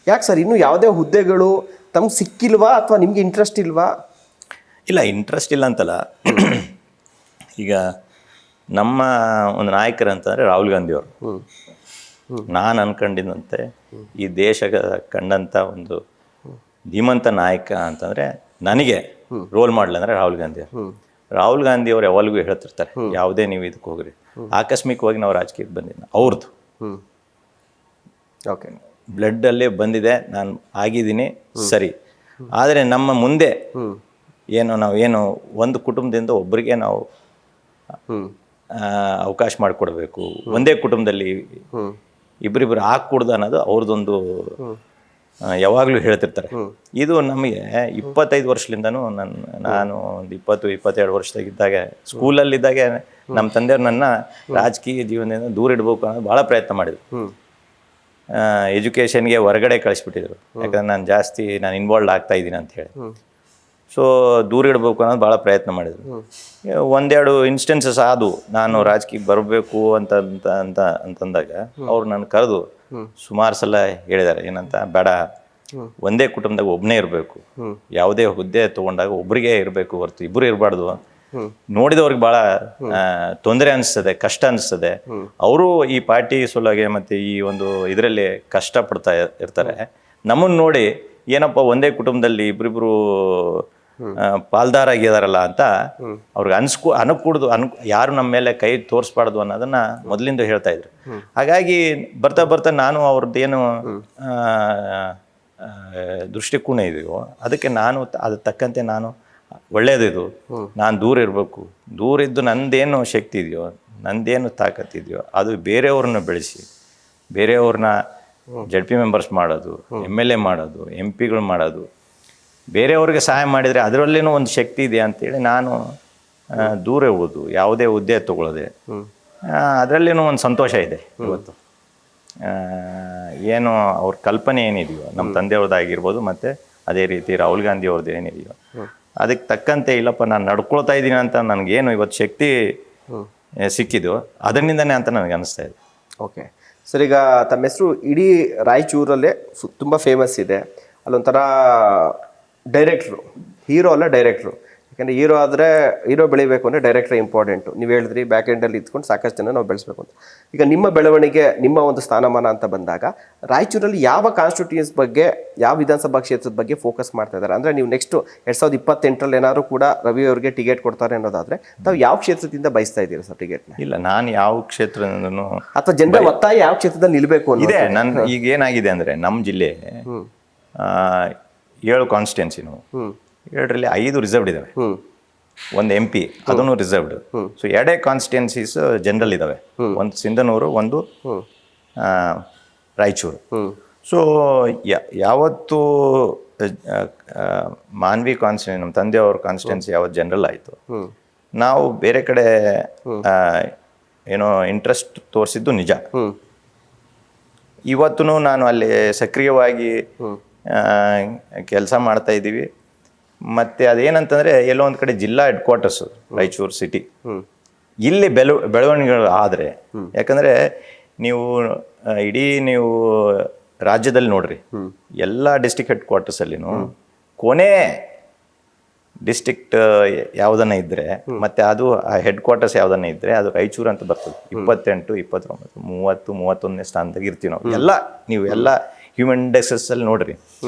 ಯಾಕೆ ಸರ್ ಇನ್ನೂ ಯಾವುದೇ ಹುದ್ದೆಗಳು ತಮ್ಗೆ ಸಿಕ್ಕಿಲ್ವಾ ಅಥವಾ ನಿಮ್ಗೆ ಇಂಟ್ರೆಸ್ಟ್ ಇಲ್ವಾ? ಇಲ್ಲ, ಇಂಟ್ರೆಸ್ಟ್ ಇಲ್ಲ ಅಂತಲ್ಲ. ಈಗ ನಮ್ಮ ಒಂದು ನಾಯಕರು ಅಂತಂದರೆ ರಾಹುಲ್ ಗಾಂಧಿಯವರು. ನಾನು ಅನ್ಕೊಂಡಿದ್ದಂತೆ ಈ ದೇಶ ಕಂಡಂಥ ಒಂದು ಧೀಮಂತ ನಾಯಕ ಅಂತಂದರೆ ನನಗೆ ರೋಲ್ ಮಾಡಲ್ ಅಂದರೆ ರಾಹುಲ್ ಗಾಂಧಿ ಅವರು. ರಾಹುಲ್ ಗಾಂಧಿ ಅವರು ಯಾವಾಗಲೂ ಹೇಳ್ತಿರ್ತಾರೆ, ಯಾವುದೇ ನೀವು ಇದಕ್ಕೆ ಹೋಗ್ರಿ, ಆಕಸ್ಮಿಕವಾಗಿ ನಾವು ರಾಜಕೀಯಕ್ಕೆ ಬಂದಿದ್ದು ಅವ್ರದ್ದು ಓಕೆ, ಬ್ಲಡ್ಡಲ್ಲೇ ಬಂದಿದೆ, ನಾನು ಆಗಿದ್ದೀನಿ ಸರಿ. ಆದರೆ ನಮ್ಮ ಮುಂದೆ ನಾವೇನು ಒಂದು ಕುಟುಂಬದಿಂದ ಒಬ್ಬರಿಗೆ ನಾವು ಅವಕಾಶ ಮಾಡಿಕೊಡ್ಬೇಕು, ಒಂದೇ ಕುಟುಂಬದಲ್ಲಿ ಇಬ್ಬರಿಬ್ಬರು ಹಾಕ್ಕೊಡ್ದು ಅನ್ನೋದು ಅವ್ರದ್ದೊಂದು ಯಾವಾಗಲೂ ಹೇಳ್ತಿರ್ತಾರೆ. ಇದು ನಮಗೆ 25 ವರ್ಷದಿಂದನೂ ನಾನು ಒಂದು 22 ವರ್ಷದಾಗಿದ್ದಾಗ ಸ್ಕೂಲಲ್ಲಿದ್ದಾಗ ನಮ್ಮ ತಂದೆಯವ್ರು ನನ್ನ ರಾಜಕೀಯ ಜೀವನದಿಂದ ದೂರ ಇಡಬೇಕು ಅನ್ನೋದು ಭಾಳ ಪ್ರಯತ್ನ ಮಾಡಿದ್ರು. ಎಜುಕೇಷನ್ಗೆ ಹೊರಗಡೆ ಕಳಿಸ್ಬಿಟ್ಟಿದ್ರು, ಯಾಕಂದ್ರೆ ನಾನು ಇನ್ವಾಲ್ವ್ ಆಗ್ತಾ ಇದ್ದೀನಿ ಅಂತ ಹೇಳಿ. ಸೊ ದೂರ ಇಡಬೇಕು ಅನ್ನೋದು ಭಾಳ ಪ್ರಯತ್ನ ಮಾಡಿದ್ರು. ಒಂದೆರಡು ಇನ್ಸ್ಟೆನ್ಸಸ್ ಆದವು, ನಾನು ರಾಜಕೀಯಕ್ಕೆ ಬರಬೇಕು ಅಂತಂದಾಗ ಅವ್ರು ನಾನು ಕರೆದು ಸುಮಾರು ಸಲ ಹೇಳಿದ್ದಾರೆ, ಏನಂತ, ಬೇಡ, ಒಂದೇ ಕುಟುಂಬದಾಗ ಒಬ್ಬನೇ ಇರಬೇಕು, ಯಾವುದೇ ಹುದ್ದೆ ತೊಗೊಂಡಾಗ ಒಬ್ರಿಗೆ ಇರಬೇಕು ಹೊರತು ಇಬ್ಬರು ಇರಬಾರ್ದು. ನೋಡಿದವ್ರಿಗೆ ಭಾಳ ತೊಂದರೆ ಅನಿಸ್ತದೆ, ಕಷ್ಟ ಅನಿಸ್ತದೆ. ಅವರು ಈ ಪಾರ್ಟಿ ಸಲುವಾಗಿ ಮತ್ತು ಈ ಒಂದು ಇದರಲ್ಲಿ ಕಷ್ಟಪಡ್ತಾ ಇರ್ತಾರೆ. ನಮ್ಮನ್ನು ನೋಡಿ ಏನಪ್ಪ ಒಂದೇ ಕುಟುಂಬದಲ್ಲಿ ಇಬ್ಬರಿಬ್ರು ಪಾಲ್ದಾರ ಆಗಿದಾರಲ್ಲ ಅಂತ ಅವ್ರಿಗೆ ಅನುಕೂಡ್ದು ಯಾರು ನಮ್ಮ ಮೇಲೆ ಕೈ ತೋರಿಸ್ಬಾರ್ದು ಅನ್ನೋದನ್ನ ಮೊದಲಿಂದ ಹೇಳ್ತಾ ಇದ್ರು. ಹಾಗಾಗಿ ಬರ್ತಾ ನಾನು ಅವ್ರದ್ದೇನು ದೃಷ್ಟಿಕೋನ ಇದೆಯೋ ಅದಕ್ಕೆ ನಾನು ಅದ್ರ ತಕ್ಕಂತೆ ನಾನು ಒಳ್ಳೇದಿದು, ನಾನು ದೂರ ಇರಬೇಕು, ದೂರ ಇದ್ದು ನಂದೇನು ಶಕ್ತಿ ಇದೆಯೋ, ನಂದೇನು ತಾಕತ್ತಿದೆಯೋ ಅದು ಬೇರೆಯವ್ರನ್ನ ಬೆಳೆಸಿ, ಬೇರೆಯವ್ರನ್ನ ZP ಮೆಂಬರ್ಸ್ ಮಾಡೋದು, MLA ಮಾಡೋದು, MP ಗಳು ಮಾಡೋದು, ಬೇರೆಯವ್ರಿಗೆ ಸಹಾಯ ಮಾಡಿದರೆ ಅದರಲ್ಲೇನೂ ಒಂದು ಶಕ್ತಿ ಇದೆ ಅಂತೇಳಿ ನಾನು ದೂರ ಇರ್ಬೋದು, ಯಾವುದೇ ಹುದ್ದೆ ತಗೊಳ್ಳೋದೆ ಅದರಲ್ಲೇನೂ ಒಂದು ಸಂತೋಷ ಇದೆ. ಇವತ್ತು ಏನು ಅವ್ರ ಕಲ್ಪನೆ ಏನಿದೆಯೋ ನಮ್ಮ ತಂದೆಯವ್ರದ್ದಾಗಿರ್ಬೋದು, ಮತ್ತು ಅದೇ ರೀತಿ ರಾಹುಲ್ ಗಾಂಧಿ ಅವ್ರದ್ದು ಏನಿದೆಯೋ ಅದಕ್ಕೆ ತಕ್ಕಂತೆ ಇಲ್ಲಪ್ಪ ನಾನು ನಡ್ಕೊಳ್ತಾ ಇದ್ದೀನಿ ಅಂತ ನನಗೇನು ಇವತ್ತು ಶಕ್ತಿ ಸಿಕ್ಕಿದ್ದು ಅದರಿಂದನೇ ಅಂತ ನನಗೆ ಅನಿಸ್ತಾ ಇದೆ. ಓಕೆ ಸರ್, ಈಗ ತಮ್ಮ ಹೆಸರು ಇಡೀ ರಾಯಚೂರಲ್ಲೇ ತುಂಬ ಫೇಮಸ್ ಇದೆ. ಅಲ್ಲೊಂಥರ ಡೈರೆಕ್ಟ್ರು, ಹೀರೋ ಅಲ್ಲ ಡೈರೆಕ್ಟ್ರು. ಯಾಕಂದರೆ ಹೀರೋ ಬೆಳಿಬೇಕು ಅಂದರೆ ಡೈರೆಕ್ಟ್ರೇ ಇಂಪಾರ್ಟೆಂಟು. ನೀವು ಹೇಳಿದ್ರಿ ಬ್ಯಾಕ್ ಎಂಡಲ್ಲಿ ಇದ್ಕೊಂಡು ಸಾಕಷ್ಟು ಜನ ನಾವು ಬೆಳೆಸ್ಬೇಕು ಅಂತ. ಈಗ ನಿಮ್ಮ ಬೆಳವಣಿಗೆ, ನಿಮ್ಮ ಒಂದು ಸ್ಥಾನಮಾನ ಅಂತ ಬಂದಾಗ ರಾಯಚೂರಲ್ಲಿ ಯಾವ ಕಾನ್ಸ್ಟಿಟ್ಯೂಯನ್ಸ್ ಬಗ್ಗೆ, ಯಾವ ವಿಧಾನಸಭಾ ಕ್ಷೇತ್ರದ ಬಗ್ಗೆ ಫೋಕಸ್ ಮಾಡ್ತಾ ಇದ್ದಾರೆ? ಅಂದರೆ ನೀವು ನೆಕ್ಸ್ಟು 2028 ಏನಾದರೂ ಕೂಡ ರವಿ ಅವರಿಗೆ ಟಿಕೆಟ್ ಕೊಡ್ತಾರೆ ಅನ್ನೋದಾದರೆ ತಾವು ಯಾವ ಕ್ಷೇತ್ರದಿಂದ ಬಯಸ್ತಾ ಇದ್ದೀರಾ ಸರ್ ಟಿಕೆಟ್ನ? ಇಲ್ಲ, ನಾನು ಯಾವ ಕ್ಷೇತ್ರದಿಂದನೂ ಅಥವಾ ಜನರ ಒತ್ತಾಯ ಯಾವ ಕ್ಷೇತ್ರದಲ್ಲಿ ನಿಲ್ಲಬೇಕು ಇದೆ. ನನ್ನ ಈಗ ಏನಾಗಿದೆ ಅಂದರೆ ನಮ್ಮ ಜಿಲ್ಲೆ 7 ಕಾನ್ಸ್ಟಿಟ್ಯೂನ್ಸಿನು, 7ರಲ್ಲಿ 5 ರಿಸರ್ವ್ಡ್ ಇದ್ದಾವೆ, ಒಂದು MP ಅದನ್ನು ರಿಸರ್ವ್ಡ್. ಸೊ 2 ಕಾನ್ಸ್ಟಿಟ್ಯೂನ್ಸೀಸ್ ಜನರಲ್ ಇದ್ದಾವೆ, ಒಂದು ಸಿಂಧನೂರು, ಒಂದು ರಾಯಚೂರು. ಸೊ ಯಾವತ್ತು ಮಾನ್ವಿ ಕಾನ್ಸ್ಟಿಟ್ಯೂನ್ಸಿ, ನಮ್ಮ ತಂದೆಯವ್ರ ಕಾನ್ಸ್ಟಿಟ್ಯೂನ್ಸಿ ಯಾವತ್ತು ಜನರಲ್ ಆಯಿತು, ನಾವು ಬೇರೆ ಕಡೆ ಏನೋ ಇಂಟ್ರೆಸ್ಟ್ ತೋರಿಸಿದ್ದು ನಿಜ. ಇವತ್ತು ನಾನು ಅಲ್ಲಿ ಸಕ್ರಿಯವಾಗಿ ಕೆಲಸ ಮಾಡ್ತಾ ಇದ್ದೀವಿ. ಮತ್ತು ಅದೇನಂತಂದರೆ ಎಲ್ಲೋ ಒಂದು ಕಡೆ ಜಿಲ್ಲಾ ಹೆಡ್ ಕ್ವಾರ್ಟರ್ಸು ರಾಯಚೂರು ಸಿಟಿ, ಇಲ್ಲಿ ಬೆಳವಣಿಗೆಗಳು ಆದರೆ, ಯಾಕಂದರೆ ನೀವು ನೀವು ರಾಜ್ಯದಲ್ಲಿ ನೋಡ್ರಿ, ಎಲ್ಲ ಡಿಸ್ಟಿಕ್ ಹೆಡ್ ಕ್ವಾರ್ಟರ್ಸಲ್ಲಿನೂ ಕೊನೆ ಡಿಸ್ಟ್ರಿಕ್ಟ್ ಯಾವುದನ್ನ ಇದ್ದರೆ ಮತ್ತು ಅದು ಆ ಹೆಡ್ ಕ್ವಾರ್ಟರ್ಸ್ ಯಾವುದನ್ನ ಇದ್ದರೆ ಅದು ರಾಯಚೂರು ಅಂತ ಬರ್ತದೆ. 28, 29, 30, 31ನೇ ಸ್ಥಾನದಾಗ ಇರ್ತೀವಿ ನಾವು ಎಲ್ಲ. ನೀವು ಎಲ್ಲ ಹ್ಯೂಮನ್ ಇಂಡೆಕ್ಸಲ್ಲಿ ನೋಡ್ರಿ.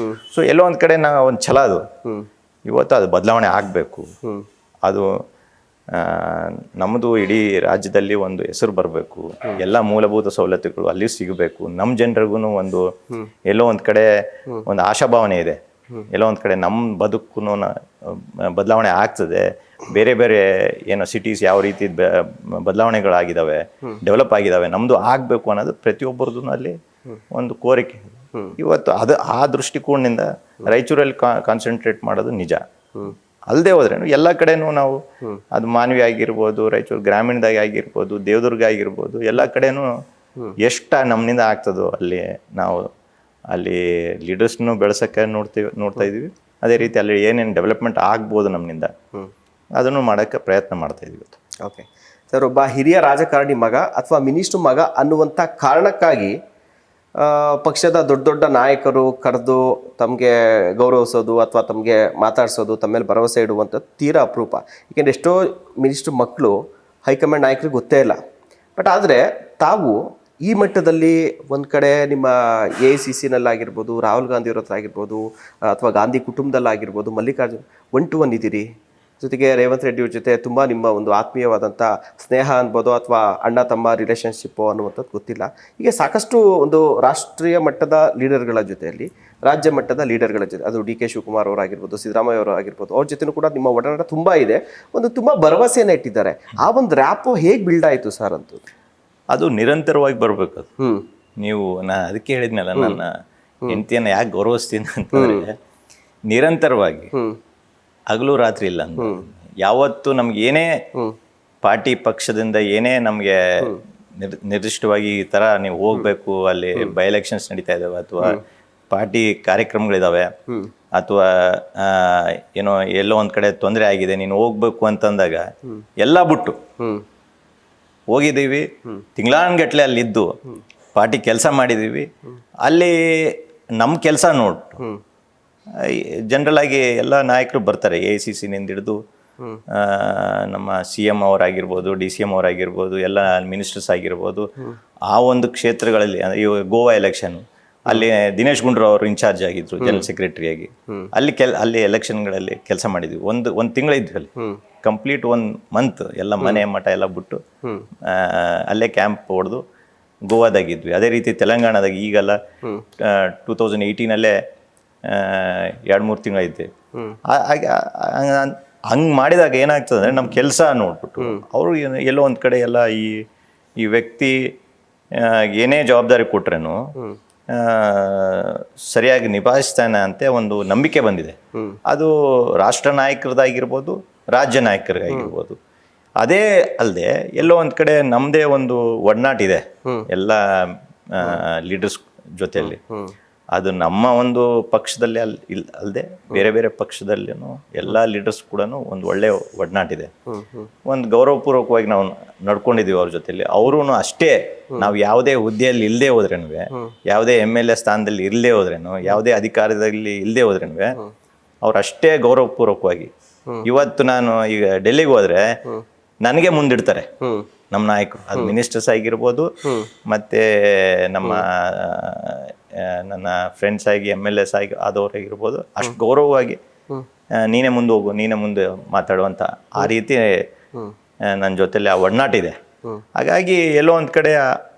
ಸೊ ಎಲ್ಲೋ ಒಂದು ಕಡೆ ನಾವು ಒಂದು ಛಲ ಅದು. ಇವತ್ತು ಅದು ಬದಲಾವಣೆ ಆಗಬೇಕು. ಅದು ನಮ್ಮದು ಇಡೀ ರಾಜ್ಯದಲ್ಲಿ ಒಂದು ಹೆಸರು ಬರಬೇಕು, ಎಲ್ಲ ಮೂಲಭೂತ ಸವಲತ್ತುಗಳು ಅಲ್ಲಿ ಸಿಗಬೇಕು. ನಮ್ಮ ಜನರಿಗೂ ಒಂದು ಎಲ್ಲೋ ಒಂದು ಕಡೆ ಒಂದು ಆಶಾಭಾವನೆ ಇದೆ. ಎಲ್ಲೋ ಒಂದು ಕಡೆ ನಮ್ಮ ಬದುಕು ಬದಲಾವಣೆ ಆಗ್ತದೆ. ಬೇರೆ ಬೇರೆ ಏನೋ ಸಿಟೀಸ್ ಯಾವ ರೀತಿ ಬದಲಾವಣೆಗಳಾಗಿದ್ದಾವೆ, ಡೆವಲಪ್ ಆಗಿದ್ದಾವೆ, ನಮ್ಮದು ಆಗಬೇಕು ಅನ್ನೋದು ಪ್ರತಿಯೊಬ್ಬರದ್ದು ಅಲ್ಲಿ ಒಂದು ಕೋರಿಕೆ. ಇವತ್ತು ಆ ದೃಷ್ಟಿಕೋನದಿಂದ ರಾಯಚೂರಲ್ಲಿ ಕಾನ್ಸಂಟ್ರೇಟ್ ಮಾಡೋದು ನಿಜ. ಅಲ್ಲದೆ ಹೋದ್ರೇನು ಎಲ್ಲ ಕಡೆನೂ ನಾವು ಅದು ಮಾನ್ವಿ ಆಗಿರ್ಬೋದು, ರಾಯಚೂರು ಗ್ರಾಮೀಣದಾಗ ಆಗಿರ್ಬೋದು, ದೇವದುರ್ಗ ಆಗಿರ್ಬೋದು, ಎಲ್ಲ ಕಡೆನೂ ನಮ್ಮಿಂದ ಆಗ್ತದೋ ನಾವು ಅಲ್ಲಿ ಲೀಡರ್ಸ್ನು ಬೆಳೆಸೋಕ್ಕೆ ನೋಡ್ತಾ ಇದ್ದೀವಿ. ಅದೇ ರೀತಿ ಅಲ್ಲಿ ಏನೇನು ಡೆವಲಪ್ಮೆಂಟ್ ಆಗ್ಬೋದು ನಮ್ಮಿಂದ ಅದನ್ನು ಮಾಡೋಕ್ಕೆ ಪ್ರಯತ್ನ ಮಾಡ್ತಾ ಇದ್ದೀವಿ. ಓಕೆ ಸರ್, ಒಬ್ಬ ಹಿರಿಯ ರಾಜಕಾರಣಿ ಮಗ ಅಥವಾ ಮಿನಿಸ್ಟ್ರ್ ಮಗ ಅನ್ನುವಂಥ ಕಾರಣಕ್ಕಾಗಿ ಪಕ್ಷದ ದೊಡ್ಡ ದೊಡ್ಡ ನಾಯಕರು ಕರೆದು ತಮಗೆ ಗೌರವಿಸೋದು ಅಥವಾ ತಮಗೆ ಮಾತಾಡಿಸೋದು ತಮ್ಮ ಮೇಲೆ ಭರವಸೆ ಇಡುವಂಥದ್ದು ತೀರಾ ಅಪರೂಪ. ಏಕೆಂದರೆ ಎಷ್ಟೋ ಮಿನಿಸ್ಟ್ರ್ ಮಕ್ಕಳು ಹೈಕಮಾಂಡ್ ನಾಯಕರಿಗೆ ಗೊತ್ತೇ ಇಲ್ಲ. ಬಟ್ ಆದರೆ ತಾವು ಈ ಮಟ್ಟದಲ್ಲಿ ಒಂದು ಕಡೆ ನಿಮ್ಮ AICC-ನಲ್ಲಾಗಿರ್ಬೋದು, ರಾಹುಲ್ ಗಾಂಧಿ ಅವ್ರ ಹತ್ರ ಆಗಿರ್ಬೋದು, ಅಥವಾ ಗಾಂಧಿ ಕುಟುಂಬದಲ್ಲಾಗಿರ್ಬೋದು, ಮಲ್ಲಿಕಾರ್ಜುನ್ 1-to-1 ಇದ್ದೀರಿ. ಜೊತೆಗೆ ರೇವಂತ್ ರೆಡ್ಡಿ ಅವ್ರ ಜೊತೆ ತುಂಬ ನಿಮ್ಮ ಒಂದು ಆತ್ಮೀಯವಾದಂಥ ಸ್ನೇಹ ಅನ್ಬೋದು ಅಥವಾ ಅಣ್ಣ ತಮ್ಮ ರಿಲೇಷನ್ಶಿಪ್ಪು ಅನ್ನುವಂಥದ್ದು ಗೊತ್ತಿಲ್ಲ. ಹೀಗೆ ಸಾಕಷ್ಟು ಒಂದು ರಾಷ್ಟ್ರೀಯ ಮಟ್ಟದ ಲೀಡರ್ಗಳ ಜೊತೆಯಲ್ಲಿ ರಾಜ್ಯ ಮಟ್ಟದ ಲೀಡರ್ಗಳ ಜೊತೆ, ಅದು DK ಶಿವಕುಮಾರ್ ಅವರಾಗಿರ್ಬೋದು, ಸಿದ್ದರಾಮಯ್ಯ ಅವರು ಆಗಿರ್ಬೋದು, ಅವ್ರ ಜೊತೆನೂ ಕೂಡ ನಿಮ್ಮ ಒಡನಾಟ ತುಂಬ ಇದೆ. ಒಂದು ತುಂಬ ಭರವಸೆಯನ್ನು ಇಟ್ಟಿದ್ದಾರೆ. ಆ ಒಂದು ರ್ಯಾಪು ಹೇಗೆ ಬಿಲ್ಡ್ ಆಯಿತು ಸರ್ ಅಂತ? ಅದು ನಿರಂತರವಾಗಿ ಬರಬೇಕು. ಅದು ನೀವು ಅದಕ್ಕೆ ಹೇಳಿದ್ನಲ್ಲ, ನನ್ನ ಹೆಂಡತಿಯನ್ನು ಯಾಕೆ ಗೌರವಿಸ್ತೀನಿ ಅಂತಂದರೆ ನಿರಂತರವಾಗಿ ಹಗಲು ರಾತ್ರಿ ಇಲ್ಲ ಅಂತ. ಯಾವತ್ತು ನಮ್ಗೆ ಏನೇ ಪಾರ್ಟಿ ಪಕ್ಷದಿಂದ ಏನೇ ನಮಗೆ ನಿರ್ದಿಷ್ಟವಾಗಿ ಈ ಥರ ನೀವು ಹೋಗ್ಬೇಕು, ಅಲ್ಲಿ ಬೈ ಎಲೆಕ್ಷನ್ಸ್ ನಡೀತಾ ಇದ್ದಾವೆ ಅಥವಾ ಪಾರ್ಟಿ ಕಾರ್ಯಕ್ರಮಗಳಿದಾವೆ ಅಥವಾ ಏನೋ ಎಲ್ಲೋ ಒಂದು ಕಡೆ ತೊಂದರೆ ಆಗಿದೆ ನೀನು ಹೋಗ್ಬೇಕು ಅಂತಂದಾಗ ಎಲ್ಲ ಬಿಟ್ಟು ಹೋಗಿದ್ದೀವಿ. ತಿಂಗಳಾನ್ಗಟ್ಲೆ ಅಲ್ಲಿದ್ದು ಪಾರ್ಟಿ ಕೆಲಸ ಮಾಡಿದ್ದೀವಿ. ಅಲ್ಲಿ ನಮ್ಮ ಕೆಲಸ ನೋಡ್ಬಿಟ್ಟು ಜನರಲ್ ಆಗಿ ಎಲ್ಲ ನಾಯಕರು ಬರ್ತಾರೆ. AICC-ನಿಂದ ಹಿಡಿದು ನಮ್ಮ CM ಅವರಾಗಿರ್ಬೋದು, DCM ಅವರಾಗಿರ್ಬೋದು, ಎಲ್ಲ ಮಿನಿಸ್ಟರ್ಸ್ ಆಗಿರ್ಬೋದು, ಆ ಒಂದು ಕ್ಷೇತ್ರಗಳಲ್ಲಿ ಅಂದರೆ ಇವಾಗ ಗೋವಾ ಎಲೆಕ್ಷನ್ ಅಲ್ಲಿ ದಿನೇಶ್ ಗುಂಡೂರಾವ್ ಅವರು ಇನ್ಚಾರ್ಜ್ ಆಗಿದ್ರು ಜನರಲ್ ಸೆಕ್ರೆಟರಿಯಾಗಿ. ಅಲ್ಲಿ ಎಲೆಕ್ಷನ್ಗಳಲ್ಲಿ ಕೆಲಸ ಮಾಡಿದ್ವಿ. ಒಂದು ತಿಂಗಳಿದ್ವಿ ಅಲ್ಲಿ. ಕಂಪ್ಲೀಟ್ 1 ಮಂತ್ ಎಲ್ಲ ಮನೆ ಮಠ ಎಲ್ಲ ಬಿಟ್ಟು ಅಲ್ಲೇ ಕ್ಯಾಂಪ್ ಹೊಡೆದು ಗೋವಾದಾಗಿದ್ವಿ. ಅದೇ ರೀತಿ ತೆಲಂಗಾಣದಾಗ ಈಗೆಲ್ಲ 2018-ನಲ್ಲೇ 2-3 ತಿಂಗಳಿದ್ದೆ. ಹಂಗೆ ಮಾಡಿದಾಗ ಏನಾಗ್ತದೆ ಅಂದರೆ ನಮ್ಮ ಕೆಲಸ ನೋಡ್ಬಿಟ್ಟು ಅವರು ಎಲ್ಲೋ ಒಂದು ಕಡೆ ಎಲ್ಲ ಈ ವ್ಯಕ್ತಿ ಏನೇ ಜವಾಬ್ದಾರಿ ಕೊಟ್ರೇನು ಸರಿಯಾಗಿ ನಿಭಾಯಿಸ್ತಾನೆ ಅಂತ ಒಂದು ನಂಬಿಕೆ ಬಂದಿದೆ. ಅದು ರಾಷ್ಟ್ರ ನಾಯಕರದಾಗಿರ್ಬೋದು, ರಾಜ್ಯ ನಾಯಕರಿಗಾಗಿರ್ಬೋದು. ಅದೇ ಅಲ್ಲದೆ ಎಲ್ಲೋ ಒಂದು ಕಡೆ ನಮ್ಮದೇ ಒಂದು ಒಡನಾಟ ಇದೆ ಎಲ್ಲ ಲೀಡರ್ಸ್ ಜೊತೆಯಲ್ಲಿ. ಅದು ನಮ್ಮ ಒಂದು ಪಕ್ಷದಲ್ಲಿ ಅಲ್ಲದೆ ಬೇರೆ ಬೇರೆ ಪಕ್ಷದಲ್ಲಿನೂ ಎಲ್ಲ ಲೀಡರ್ಸ್ ಕೂಡ ಒಂದು ಒಳ್ಳೆ ಒಡನಾಟ ಇದೆ. ಒಂದು ಗೌರವಪೂರ್ವಕವಾಗಿ ನಾವು ನಡ್ಕೊಂಡಿದ್ದೀವಿ ಅವ್ರ ಜೊತೆಲಿ. ಅವರು ಅಷ್ಟೇ, ನಾವು ಯಾವುದೇ ಹುದ್ದೆಯಲ್ಲಿ ಇಲ್ಲದೆ ಹೋದ್ರೇನು, ಯಾವುದೇ MLA ಸ್ಥಾನದಲ್ಲಿ ಇಲ್ಲದೆ ಹೋದ್ರೇನು, ಯಾವುದೇ ಅಧಿಕಾರದಲ್ಲಿ ಇಲ್ಲದೆ ಹೋದ್ರೇನು ಅವ್ರು ಅಷ್ಟೇ ಗೌರವಪೂರ್ವಕವಾಗಿ. ಇವತ್ತು ನಾನು ಈಗ ಡೆಲ್ಲಿಗೆ ಹೋದ್ರೆ ನನಗೆ ಮುಂದಿಡ್ತಾರೆ ನಮ್ಮ ನಾಯಕರು. ಅದು ಮಿನಿಸ್ಟರ್ಸ್ ಆಗಿರ್ಬೋದು, ಮತ್ತೆ ನನ್ನ ಫ್ರೆಂಡ್ಸ್ ಆಗಿ MLAs ಆಗಿ ಆದವರಾಗಿರ್ಬೋದು, ಅಷ್ಟು ಗೌರವವಾಗಿ ನೀನೇ ಮುಂದೆ ಹೋಗು, ನೀನೇ ಮುಂದೆ ಮಾತಾಡುವಂಥ ಆ ರೀತಿ ನನ್ನ ಜೊತೆಲಿ ಆ ಒಡನಾಟ ಇದೆ. ಹಾಗಾಗಿ ಎಲ್ಲೋ ಒಂದು ಕಡೆ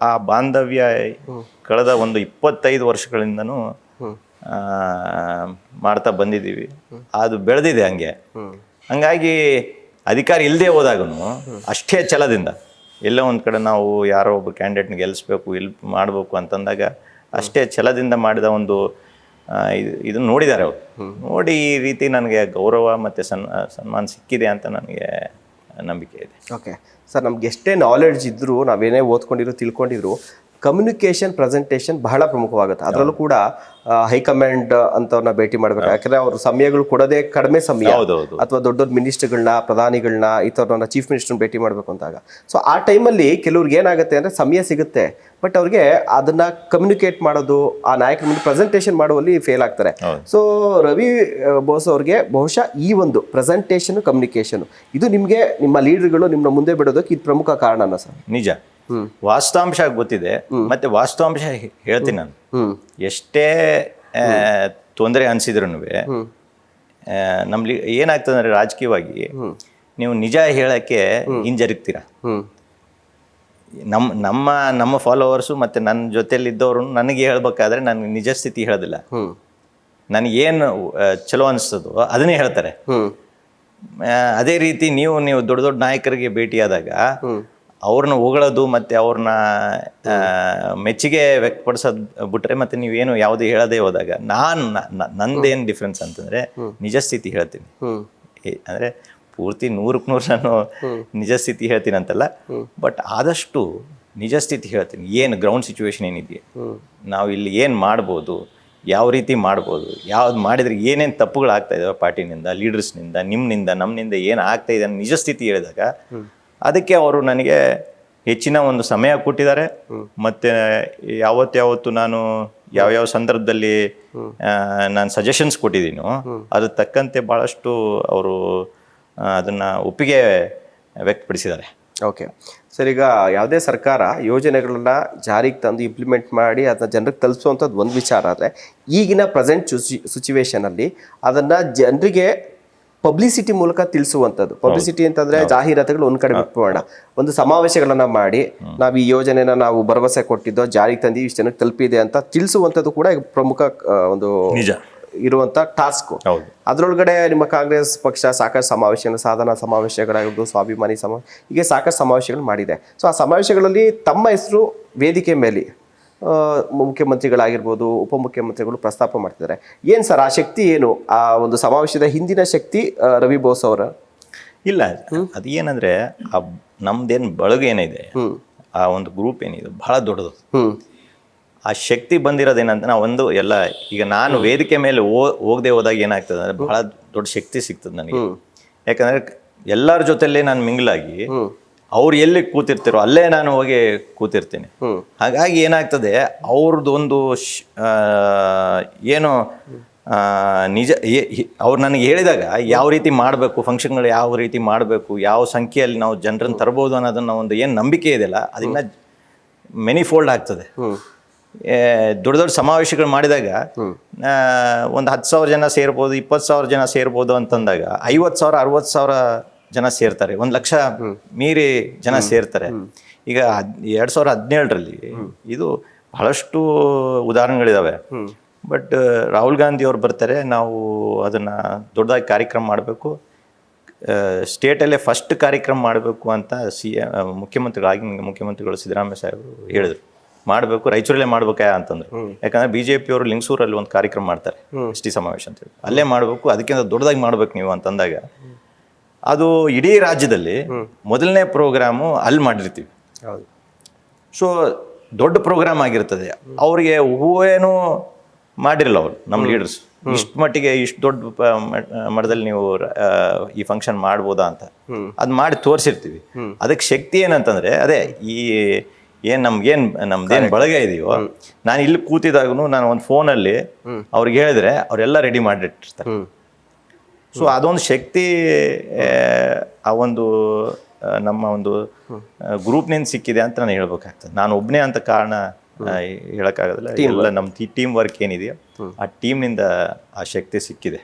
ಆ ಬಾಂಧವ್ಯ ಕಳೆದ ಒಂದು 25 ವರ್ಷಗಳಿಂದನೂ ಮಾಡ್ತಾ ಬಂದಿದ್ದೀವಿ. ಅದು ಬೆಳೆದಿದೆ ಹಂಗೆ. ಹಂಗಾಗಿ ಅಧಿಕಾರ ಇಲ್ಲದೆ ಹೋದಾಗೂ ಅಷ್ಟೇ ಛಲದಿಂದ ಎಲ್ಲೋ ಒಂದು ಕಡೆ ನಾವು ಯಾರೋ ಒಬ್ಬ ಕ್ಯಾಂಡಿಡೇಟ್ನ ಗೆಲ್ಲಿಸ್ಬೇಕು, ಮಾಡಬೇಕು ಅಂತಂದಾಗ ಅಷ್ಟೇ ಛಲದಿಂದ ಮಾಡಿದ ಒಂದು ಇದನ್ನು ನೋಡಿದ್ದಾರೆ ಅವರು. ನೋಡಿ ಈ ರೀತಿ ನನಗೆ ಗೌರವ ಮತ್ತು ಸನ್ಮಾನ ಸಿಕ್ಕಿದೆ ಅಂತ ನನಗೆ ನಂಬಿಕೆ ಇದೆ. ಓಕೆ ಸರ್, ನಮ್ಗೆ ಎಷ್ಟೇ ನಾಲೆಡ್ಜ್ ಇದ್ದರೂ, ನಾವೇನೇ ಓದ್ಕೊಂಡಿದ್ರು ತಿಳ್ಕೊಂಡಿದ್ರು, ಕಮ್ಯುನಿಕೇಷನ್ ಪ್ರೆಸೆಂಟೇಷನ್ ಬಹಳ ಪ್ರಮುಖವಾಗುತ್ತೆ. ಅದರಲ್ಲೂ ಕೂಡ ಹೈಕಮಾಂಡ್ ಅಂತವ್ರನ್ನ ಭೇಟಿ ಮಾಡಬೇಕು. ಯಾಕಂದರೆ ಅವರು ಸಮಯಗಳು ಕೊಡೋದೇ ಕಡಿಮೆ ಸಮಯ, ಅಥವಾ ದೊಡ್ಡ ದೊಡ್ಡ ಮಿನಿಸ್ಟರ್ಗಳನ್ನ, ಪ್ರಧಾನಿಗಳನ್ನ, ಈ ಥರನ್ನ ಚೀಫ್ ಮಿನಿಸ್ಟರ್ನ ಭೇಟಿ ಮಾಡಬೇಕು ಅಂದಾಗ, ಸೊ ಆ ಟೈಮಲ್ಲಿ ಕೆಲವ್ರಿಗೆ ಏನಾಗುತ್ತೆ ಅಂದರೆ ಸಮಯ ಸಿಗುತ್ತೆ, ಬಟ್ ಅವ್ರಿಗೆ ಅದನ್ನ ಕಮ್ಯುನಿಕೇಟ್ ಮಾಡೋದು, ಆ ನಾಯಕರ ಮುಂದೆ ಪ್ರೆಸೆಂಟೇಷನ್ ಮಾಡುವಲ್ಲಿ ಫೇಲ್ ಆಗ್ತಾರೆ. ಸೊ ರವಿ ಬೋಸ್ ಅವ್ರಿಗೆ ಬಹುಶಃ ಈ ಒಂದು ಪ್ರೆಸೆಂಟೇಷನ್, ಕಮ್ಯುನಿಕೇಷನ್ ಇದು ನಿಮಗೆ ನಿಮ್ಮ ಲೀಡರ್ಗಳು ನಿಮ್ಮ ಮುಂದೆ ಬಿಡೋದಕ್ಕೆ ಇದು ಪ್ರಮುಖ ಕಾರಣನ ಸರ್? ನಿಜ. ವಾಸ್ತವಾಂಶ ಗೊತ್ತಿದೆ, ಮತ್ತೆ ವಾಸ್ತವಾಂಶ ಹೇಳ್ತೀನಿ ನಾನು. ಎಷ್ಟೇ ತೊಂದರೆ ಅನಿಸಿದ್ರು ನಮ್ಗೆ ಏನಾಗ್ತದೆ ಅಂದರೆ, ರಾಜಕೀಯವಾಗಿ ನೀವು ನಿಜ ಹೇಳಕ್ಕೆ ಹಿಂಜರಿಗ್ತೀರ. ನಮ್ಮ ಫಾಲೋವರ್ಸು ಮತ್ತು ನನ್ನ ಜೊತೆಲಿದ್ದವರು ನನಗೆ ಹೇಳ್ಬೇಕಾದ್ರೆ ನನಗೆ ನಿಜ ಸ್ಥಿತಿ ಹೇಳೋದಿಲ್ಲ. ನನಗೇನು ಚಲೋ ಅನಿಸ್ತದೋ ಅದನ್ನೇ ಹೇಳ್ತಾರೆ. ಅದೇ ರೀತಿ ನೀವು ದೊಡ್ಡ ದೊಡ್ಡ ನಾಯಕರಿಗೆ ಭೇಟಿಯಾದಾಗ ಅವ್ರನ್ನ ಹೊಗಳೋದು ಮತ್ತು ಅವ್ರನ್ನ ಮೆಚ್ಚುಗೆ ವ್ಯಕ್ತಪಡಿಸೋದು ಬಿಟ್ರೆ ಮತ್ತೆ ನೀವೇನು ಯಾವುದೇ ಹೇಳೋದೇ ಹೋದಾಗ ನಂದೇನು ಡಿಫ್ರೆನ್ಸ್ ಅಂತಂದರೆ ನಿಜ ಸ್ಥಿತಿ ಹೇಳ್ತೀನಿ. ಅಂದರೆ ಪೂರ್ತಿ 100% ನಾನು ನಿಜ ಸ್ಥಿತಿ ಹೇಳ್ತೀನಿ ಅಂತಲ್ಲ, ಬಟ್ ಆದಷ್ಟು ನಿಜ ಸ್ಥಿತಿ ಹೇಳ್ತೀನಿ. ಏನು ಗ್ರೌಂಡ್ ಸಿಚುವೇಶನ್ ಏನಿದೆಯಾ, ನಾವು ಇಲ್ಲಿ ಏನು ಮಾಡ್ಬೋದು, ಯಾವ ರೀತಿ ಮಾಡ್ಬೋದು, ಯಾವ್ದು ಮಾಡಿದರೆ ಏನೇನು ತಪ್ಪುಗಳಾಗ್ತಾ ಇದ್ದಾವೆ ಪಾರ್ಟಿನಿಂದ, ಲೀಡರ್ಸ್ನಿಂದ, ನಮ್ಮಿಂದ ಏನು ಆಗ್ತಾ ಇದೆ ನಿಜ ಸ್ಥಿತಿ ಹೇಳಿದಾಗ ಅದಕ್ಕೆ ಅವರು ನನಗೆ ಹೆಚ್ಚಿನ ಒಂದು ಸಮಯ ಕೊಟ್ಟಿದ್ದಾರೆ. ಮತ್ತು ಯಾವತ್ತು ನಾನು ಯಾವ್ಯಾವ ಸಂದರ್ಭದಲ್ಲಿ ನಾನು ಸಜೆಷನ್ಸ್ ಕೊಟ್ಟಿದ್ದೀನೋ ಅದ್ರ ತಕ್ಕಂತೆ ಭಾಳಷ್ಟು ಅವರು ಅದನ್ನು ಒಪ್ಪಿಗೆ ವ್ಯಕ್ತಪಡಿಸಿದ್ದಾರೆ. ಓಕೆ ಸರ್, ಈಗ ಯಾವುದೇ ಸರ್ಕಾರ ಯೋಜನೆಗಳನ್ನ ಜಾರಿಗೆ ತಂದು ಇಂಪ್ಲಿಮೆಂಟ್ ಮಾಡಿ ಅದನ್ನ ಜನರಿಗೆ ತಲುಪಿಸುವಂಥದ್ದು ಒಂದು ವಿಚಾರ ಆದರೆ, ಈಗಿನ ಪ್ರೆಸೆಂಟ್ ಸಿಚುವೇಶನಲ್ಲಿ ಅದನ್ನು ಜನರಿಗೆ ಪಬ್ಲಿಸಿಟಿ ಮೂಲಕ ತಿಳಿಸುವಂಥದ್ದು. ಪಬ್ಲಿಸಿಟಿ ಅಂತಂದರೆ ಜಾಹೀರಾತುಗಳು ಒಂದು ಕಡೆ ಬಿಟ್ಬೋಣ, ಒಂದು ಸಮಾವೇಶಗಳನ್ನು ಮಾಡಿ ನಾವು ಈ ಯೋಜನೆನ ನಾವು ಭರವಸೆ ಕೊಟ್ಟಿದ್ದೋ ಜಾರಿಗೆ ತಂದು ಇಷ್ಟು ಜನಕ್ಕೆ ತಲುಪಿದೆ ಅಂತ ತಿಳಿಸುವಂಥದ್ದು ಕೂಡ ಈಗ ಪ್ರಮುಖ ಒಂದು ನಿಜ ಇರುವಂಥ ಟಾಸ್ಕು. ಅದರೊಳಗಡೆ ನಿಮ್ಮ ಕಾಂಗ್ರೆಸ್ ಪಕ್ಷ ಸಾಕಷ್ಟು ಸಾಧನಾ ಸಮಾವೇಶಗಳಾಗಿರ್ಬೋದು, ಸ್ವಾಭಿಮಾನಿ ಹೀಗೆ ಸಾಕಷ್ಟು ಸಮಾವೇಶಗಳು ಮಾಡಿದೆ. ಸೊ ಆ ಸಮಾವೇಶಗಳಲ್ಲಿ ತಮ್ಮ ಹೆಸರು ವೇದಿಕೆ ಮೇಲೆ ಮುಖ್ಯಮಂತ್ರಿಗಳಾಗಿರ್ಬೋದು, ಉಪಮುಖ್ಯಮಂತ್ರಿಗಳು ಪ್ರಸ್ತಾಪ ಮಾಡ್ತಿದ್ದಾರೆ. ಏನು ಸರ್ ಆ ಶಕ್ತಿ ಏನು, ಆ ಒಂದು ಸಮಾವೇಶದ ಹಿಂದಿನ ಶಕ್ತಿ ರವಿ ಬೋಸ್ ಅವರ? ಇಲ್ಲ, ಅದು ಏನಂದರೆ ನಮ್ದೇನು ಬಳಗ ಏನಿದೆ, ಆ ಒಂದು ಗ್ರೂಪ್ ಏನಿದೆ ಬಹಳ ದೊಡ್ಡದು. ಆ ಶಕ್ತಿ ಬಂದಿರೋದೇನಂತ ನಾವು ಒಂದು ಎಲ್ಲ ಈಗ ನಾನು ವೇದಿಕೆ ಮೇಲೆ ಹೋಗದೆ ಹೋದಾಗ ಏನಾಗ್ತದೆ ಅಂದರೆ ಬಹಳ ದೊಡ್ಡ ಶಕ್ತಿ ಸಿಗ್ತದೆ ನನಗೆ. ಯಾಕಂದರೆ ಎಲ್ಲರ ಜೊತೆಲೇ ನಾನು ಮಿಂಗ್ಲಾಗಿ ಅವ್ರು ಎಲ್ಲಿ ಕೂತಿರ್ತಿರೋ ಅಲ್ಲೇ ನಾನು ಹೋಗಿ ಕೂತಿರ್ತೀನಿ. ಹಾಗಾಗಿ ಏನಾಗ್ತದೆ, ಅವ್ರದ್ದು ಒಂದು ಏನು ನಿಜ ಅವ್ರು ನನಗೆ ಹೇಳಿದಾಗ ಯಾವ ರೀತಿ ಮಾಡಬೇಕು, ಫಂಕ್ಷನ್ಗಳು ಯಾವ ರೀತಿ ಮಾಡಬೇಕು, ಯಾವ ಸಂಖ್ಯೆಯಲ್ಲಿ ನಾವು ಜನರನ್ನು ತರ್ಬೋದು ಅನ್ನೋದನ್ನ ಒಂದು ಏನು ನಂಬಿಕೆ ಇದೆಯಲ್ಲ ಅದನ್ನ ಮೆನಿಫೋಲ್ಡ್ ಆಗ್ತದೆ. ದೊಡ್ಡ ದೊಡ್ಡ ಸಮಾವೇಶಗಳು ಮಾಡಿದಾಗ ಒಂದು 10,000 ಜನ ಸೇರ್ಬೋದು, 20,000 ಜನ ಸೇರ್ಬೋದು ಅಂತಂದಾಗ 50,000 60,000 ಜನ ಸೇರ್ತಾರೆ, 1,00,000 ಮೀರಿ ಜನ ಸೇರ್ತಾರೆ. ಈಗ 2017ರಲ್ಲಿ ಇದು ಬಹಳಷ್ಟು ಉದಾಹರಣೆಗಳಿದಾವೆ. ಬಟ್ ರಾಹುಲ್ ಗಾಂಧಿ ಅವ್ರು ಬರ್ತಾರೆ, ನಾವು ಅದನ್ನು ದೊಡ್ಡದಾಗಿ ಕಾರ್ಯಕ್ರಮ ಮಾಡಬೇಕು, ಸ್ಟೇಟಲ್ಲೇ ಫಸ್ಟ್ ಕಾರ್ಯಕ್ರಮ ಮಾಡಬೇಕು ಅಂತ ಮುಖ್ಯಮಂತ್ರಿಗಳು ಸಿದ್ದರಾಮಯ್ಯ ಸಾಹೇಬರು ಹೇಳಿದ್ರು. ಮಾಡಬೇಕು, ರಾಯಚೂರಲ್ಲೇ ಮಾಡ್ಬೇಕಾ ಅಂತಂದ್ರು. ಯಾಕಂದ್ರೆ BJP ಅವರು ಲಿಂಗಸೂರಲ್ಲಿ ಒಂದು ಕಾರ್ಯಕ್ರಮ ಮಾಡ್ತಾರೆ, ST ಸಮಾವೇಶ ಅಂತೇಳಿ, ಅಲ್ಲೇ ಮಾಡಬೇಕು, ಅದಕ್ಕಿಂತ ದೊಡ್ಡದಾಗಿ ಮಾಡ್ಬೇಕು ನೀವು ಅಂತಂದಾಗ ಅದು ಇಡೀ ರಾಜ್ಯದಲ್ಲಿ ಮೊದಲನೇ ಪ್ರೋಗ್ರಾಮು ಅಲ್ಲಿ ಮಾಡಿರ್ತೀವಿ. ಸೊ ದೊಡ್ಡ ಪ್ರೋಗ್ರಾಮ್ ಆಗಿರ್ತದೆ. ಅವ್ರಿಗೆ ಹೂವೇನೂ ಮಾಡಿರಲ್ಲ ಅವರು, ನಮ್ಮ ಲೀಡರ್ಸ್ ಇಷ್ಟು ಮಟ್ಟಿಗೆ ಇಷ್ಟು ದೊಡ್ಡ ಮಟ್ಟದಲ್ಲಿ ನೀವು ಈ ಫಂಕ್ಷನ್ ಮಾಡ್ಬೋದಾ ಅಂತ ಅದು ಮಾಡಿ ತೋರಿಸಿರ್ತೀವಿ. ಅದಕ್ಕೆ ಶಕ್ತಿ ಏನಂತಂದ್ರೆ ಅದೇ ಈ ನಮ್ದೇನು ಬಳಗ ಇದೆಯೋ, ನಾನು ಇಲ್ಲಿ ಕೂತಿದಾಗೂ ನಾನು ಒಂದು ಫೋನಲ್ಲಿ ಅವ್ರಿಗೆ ಹೇಳಿದ್ರೆ ಅವರೆಲ್ಲ ರೆಡಿ ಮಾಡಿಟ್ಟಿರ್ತಾರೆ. ಸೊ ಅದೊಂದು ಶಕ್ತಿ ಆ ಒಂದು ನಮ್ಮ ಒಂದು ಗ್ರೂಪ್ನಿಂದ ಸಿಕ್ಕಿದೆ ಅಂತ ನಾನು ಹೇಳ್ಬೇಕಾಗ್ತದೆ. ನಾನು ಒಬ್ಬನೇ ಅಂತ ಕಾರಣ ಹೇಳೋಕ್ಕಾಗೋದಿಲ್ಲ. ಎಲ್ಲ ನಮ್ಮ ಟೀಮ್ ವರ್ಕ್ ಏನಿದೆಯೋ ಆ ಟೀಮ್ನಿಂದ ಆ ಶಕ್ತಿ ಸಿಕ್ಕಿದೆ.